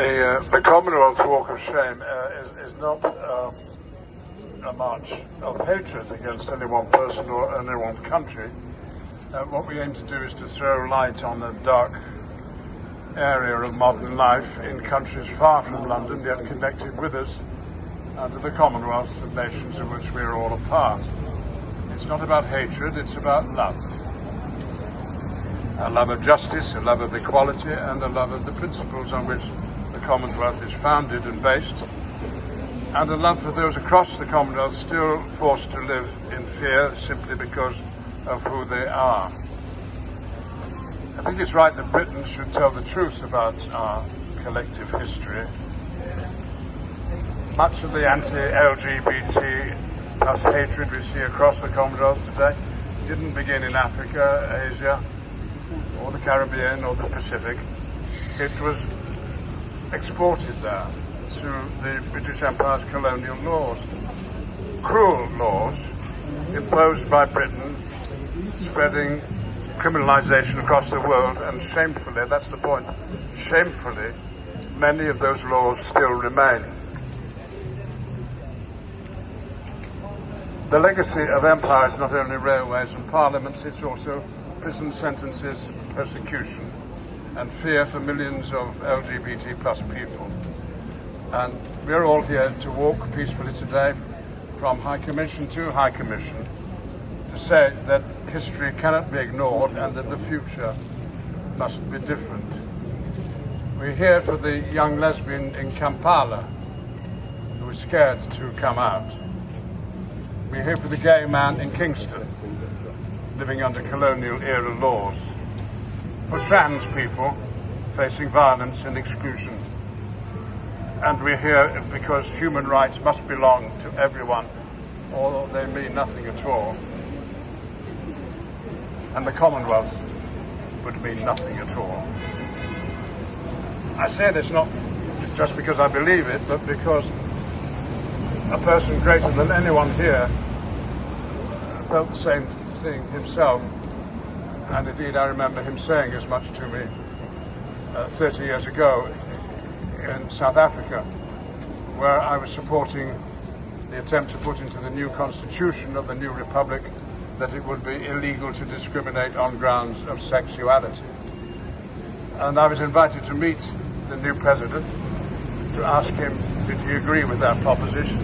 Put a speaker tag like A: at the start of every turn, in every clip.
A: The Commonwealth Walk of Shame is not a march of hatred against any one person or any one country. What we aim to do is to throw light on a dark area of modern life in countries far from London, yet connected with us under the Commonwealth of nations of which we are all a part. It's not about hatred, it's about love. A love of justice, a love of equality, and a love of the principles on which the Commonwealth is founded and based, and a love for those across the Commonwealth still forced to live in fear simply because of who they are. I think it's right that Britain should tell the truth about our collective history. Much of the anti-LGBT plus hatred we see across the Commonwealth today didn't begin in Africa, Asia, or the Caribbean or the Pacific. It was exported there through the British Empire's colonial laws. Cruel laws imposed by Britain, spreading criminalisation across the world, and shamefully, that's the point, shamefully, many of those laws still remain. The legacy of empire is not only railways and parliaments, it's also prison sentences, persecution, and fear for millions of LGBT plus people. And we're all here to walk peacefully today from High Commission to High Commission to say that history cannot be ignored and that the future must be different. We're here for the young lesbian in Kampala who was scared to come out. We're here for the gay man in Kingston living under colonial era laws, for trans people facing violence and exclusion. And we're here because human rights must belong to everyone, or they mean nothing at all. And the Commonwealth would mean nothing at all. I say this not just because I believe it, but because a person greater than anyone here felt the same thing himself, and indeed I remember him saying as much to me 30 years ago in South Africa, where I was supporting the attempt to put into the new constitution of the new republic that it would be illegal to discriminate on grounds of sexuality. And I was invited to meet the new president to ask him did he agree with that proposition.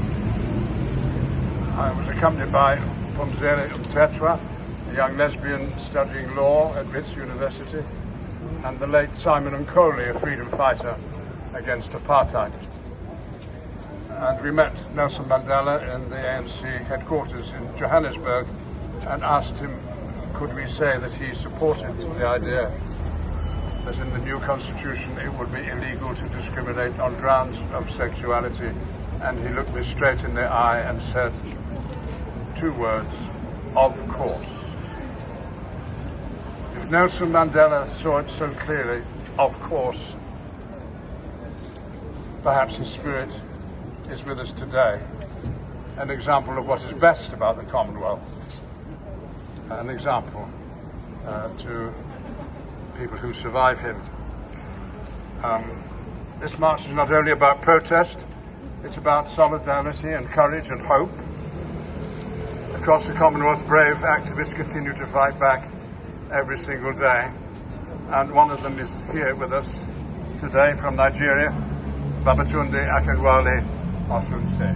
A: I was accompanied by Tatchell, a young lesbian studying law at Wits University, and the late Simon Coley, a freedom fighter against apartheid. And we met Nelson Mandela in the ANC headquarters in Johannesburg and asked him, could we say that he supported the idea that in the new constitution it would be illegal to discriminate on grounds of sexuality. And he looked me straight in the eye and said two words, of course. If Nelson Mandela saw it so clearly, of course, perhaps his spirit is with us today, an example of what is best about the Commonwealth, an example to people who survive him. This march is not only about protest, it's about solidarity and courage and hope. Across the Commonwealth, brave activists continue to fight back every single day, and one of them is here with us today from Nigeria, Babatunde Akinwale Osunse.